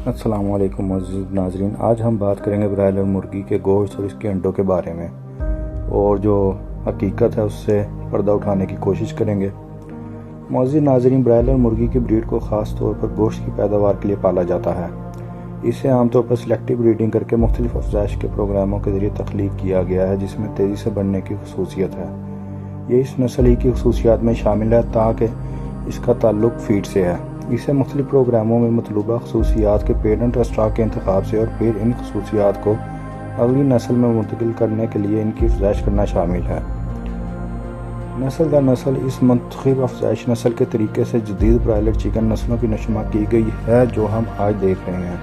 अस्सलाम वालेकुम मौजूद नाजरीन। आज हम बात करेंगे ब्रायलर मुर्गी के गोश्त और इसके अंडों के बारे में, और जो हकीकत है उससे पर्दा उठाने की कोशिश करेंगे। मौजूद नाजरीन, ब्रायलर मुर्गी की ब्रीड को ख़ास तौर पर गोश्त की पैदावार के लिए पाला जाता है। इसे आमतौर पर सिलेक्टिव ब्रीडिंग करके मुख्तलिफ अफजाइश के प्रोग्रामों के ज़रिए तख्लीक किया गया है, जिसमें तेज़ी से बढ़ने की खसूसियत है। ये इस नस्ल ही की खसूसियात में शामिल है ताकि इसका ताल्लुक फीड से है। इसे मुख्तलिफ प्रोग्रामों में मतलूबा खसूसियात के पेरेंट स्टॉक के इंतखाब से और फिर इन खसूसियात को अगली नस्ल में मुंतकिल करने के लिए इनकी अफजाइश करना शामिल है। नस्ल दर नस्ल इस मुंतखब अफजाइश नस्ल के तरीके से जदीद ब्रायलर चिकन नस्लों की नशमा की गई है जो हम आज देख रहे हैं।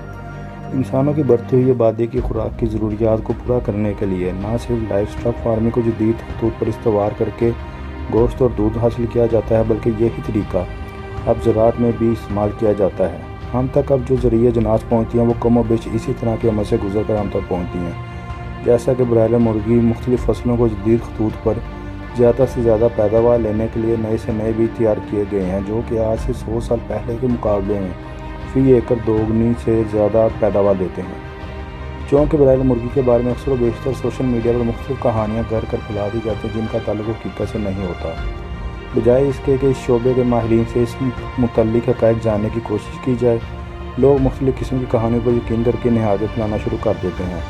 इंसानों की बढ़ती हुई आबादी की खुराक की ज़रूरियात को पूरा करने के लिए न सिर्फ लाइव स्टॉक फार्मिंग को जदीद खतूत पर इस्तेमाल करके गोश्त और दूध हासिल किया जाता है, बल्कि यही तरीका अब ज़राअत में भी इस्तेमाल किया जाता है। हम तक अब जो ज़रिए जनाज पहुँचती हैं वो कम व बेश इसी तरह के अमल से गुजर कर हम तक पहुँचती हैं। जैसा कि ब्रायलर मुर्गी मुख्तलिफ फसलों को जदीद खतूत पर ज़्यादा से ज़्यादा पैदावार लेने के लिए नए से नए बीज तैयार किए गए हैं, जो कि आज से 100 साल पहले के मुकाबले में फी एकड़ दोगुनी से ज़्यादा पैदावार देते हैं। चूँकि ब्रायलर मुर्गी के बारे में अक्सर व बेशतर सोशल मीडिया पर मुख्तलिफ कहानियाँ घर कर फैला दी जाती हैं जिनका ताल्लुक हकीकत से नहीं होता, बजाय इसके कि इस शोबे के माहिरीन से इस मुतल्लिक हक़ाइक़ जानने की कोशिश की जाए, लोग मुख्तलिफ़ किस्म की कहानियों पर यकीन करके नहायत फैलाना शुरू कर देते हैं।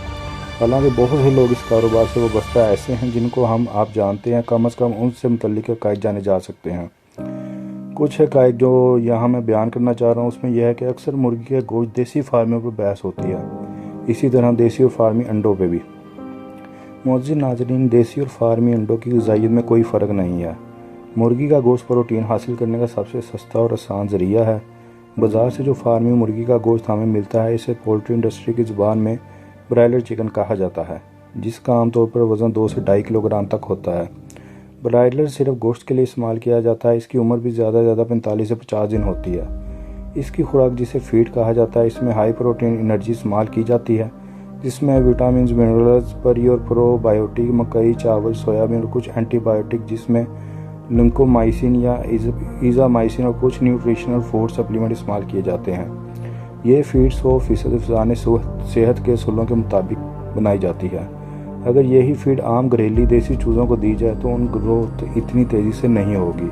हालांकि बहुत से लोग इस कारोबार से वाबस्ता ऐसे हैं जिनको आप जानते हैं, कम अज़ कम उनसे मुतल्लिक हक़ाइक़ जाने जा सकते हैं। कुछ हक़ाइक़ जो यहाँ मैं बयान करना चाह रहा हूँ उसमें यह है कि अक्सर मुर्गी का गोश्त देसी फार्मियों पर बहस होती है, इसी तरह देसी और फार्मी अंडों पर भी। मौजूद नाज़रीन, देसी और फार्मी अंडों की ग़िज़ाइयत में कोई फ़र्क नहीं है। मुर्गी का गोश्त प्रोटीन हासिल करने का सबसे सस्ता और आसान ज़रिया है। बाज़ार से जो फार्मी मुर्गी का गोश्त हमें मिलता है इसे पोल्ट्री इंडस्ट्री की ज़ुबान में ब्रायलर चिकन कहा जाता है, जिसका आमतौर पर वज़न 2 से 2.5 किलोग्राम तक होता है। ब्रायलर सिर्फ गोश्त के लिए इस्तेमाल किया जाता है। इसकी उम्र भी ज़्यादा से ज़्यादा 45 से 50 दिन होती है। इसकी खुराक जिसे फीड कहा जाता है, इसमें हाई प्रोटीन एनर्जी इस्तेमाल की जाती है, जिसमें विटामिन, मिनरल्स, परी और प्रोबायोटिक, मकई, चावल, सोयाबीन और कुछ एंटीबायोटिक जिसमें लिंकोमाइसिन या इज़ामाइसिन और कुछ न्यूट्रिशनल फूड सप्लीमेंट इस्तेमाल किए जाते हैं। ये फीड 100% हिफ़्ज़ान सेहत के असूलों के मुताबिक बनाई जाती है। अगर यही फीड आम घरेलू देसी चूज़ों को दी जाए तो उन ग्रोथ इतनी तेज़ी से नहीं होगी,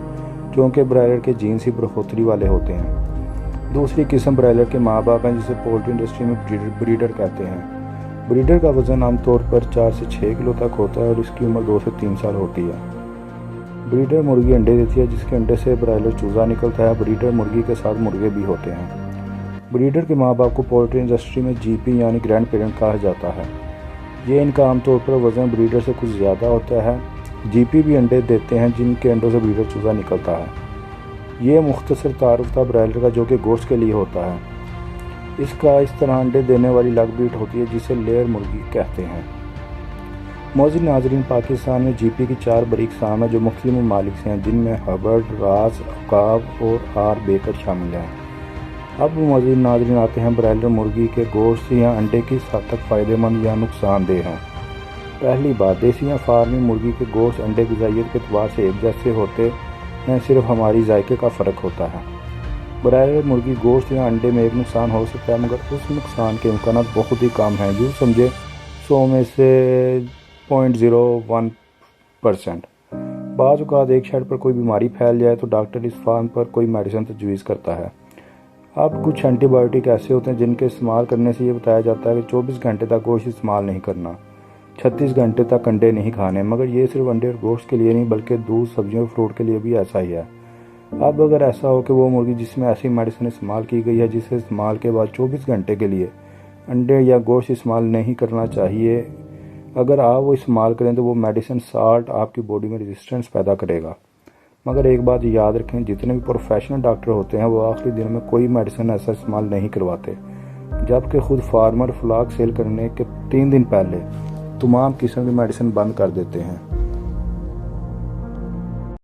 क्योंकि ब्रायलर के जीन्स ही बढ़ोतरी वाले होते हैं। दूसरी किस्म ब्रायलर के माँ बाप हैं, जिसे पोल्ट्री इंडस्ट्री में ब्रीडर कहते हैं। ब्रीडर का वज़न आमतौर पर 4 से 6 किलो तक होता है और इसकी उम्र 2 से 3 साल होती है। ब्रीडर मुर्गी अंडे देती है, जिसके अंडे से ब्रायलर चूज़ा निकलता है। ब्रीडर मुर्गी के साथ मुर्गे भी होते हैं। ब्रीडर के माँ बाप को पोल्ट्री इंडस्ट्री में जीपी यानी ग्रैंड पेरेंट कहा जाता है। ये इनका आमतौर पर वज़न ब्रीडर से कुछ ज़्यादा होता है। जीपी भी अंडे देते हैं, जिनके अंडों से ब्रीडर चूज़ा निकलता है। ये मुख्तसर तारुफ था ब्रायलर का, जो कि गोश्त के लिए होता है। इसका इस तरह अंडे देने वाली लग ब्रीड होती है जिसे लेयर मुर्गी कहते हैं। मौजूद नाजरीन, पाकिस्तान में जीपी की 4 बड़ी इक़साम है जो मुख्तलिफ ममालिक से हैं, जिनमें हबर्ड, राज, अकाब और आर बेकर शामिल हैं। अब मौजूद नाजरीन आते हैं ब्रायलर मुर्गी के गोश्त या अंडे किस हद तक फ़ायदेमंद या नुकसानदेह हैं। पहली बात, देसी या फार्मी मुर्गी के गोश्त अंडे ग़िज़ाइयत के एतबार से एक जैसे होते हैं, सिर्फ हमारी जायके का फ़र्क होता है। ब्रायलर मुर्गी गोश्त या अंडे में एक नुकसान हो सकता है, मगर उस नुकसान के इम्कान बहुत ही कम हैं। यूँ समझे 100 में से 0.01%। बाज़ औक़ात एक शेड पर कोई बीमारी फैल जाए तो डॉक्टर इस फार्म पर कोई मेडिसिन तजवीज़ करता है। अब कुछ एंटीबायोटिक ऐसे होते हैं जिनके इस्तेमाल करने से ये बताया जाता है कि 24 घंटे तक गोश्त इस्तेमाल नहीं करना, 36 घंटे तक अंडे नहीं खाने। मगर ये सिर्फ अंडे और गोश्त के लिए नहीं, बल्कि दूध, सब्जियों और फ्रूट के लिए भी ऐसा ही है। अब अगर ऐसा हो कि वो मुर्गी जिसमें ऐसी मेडिसिन इस्तेमाल की गई है जिसे इस्तेमाल के बाद 24 घंटे के लिए अंडे या गोश्त इस्तेमाल नहीं करना चाहिए, अगर आप वो इस्तेमाल करें तो वो मेडिसिन साल्ट आपकी बॉडी में रेजिस्टेंस पैदा करेगा। मगर एक बात याद रखें, जितने भी प्रोफेशनल डॉक्टर होते हैं वो आखिरी दिन में कोई मेडिसिन ऐसा इस्तेमाल नहीं करवाते, जबकि खुद फार्मर फ्लाक सेल करने के 3 दिन पहले तमाम किस्म की मेडिसिन बंद कर देते हैं।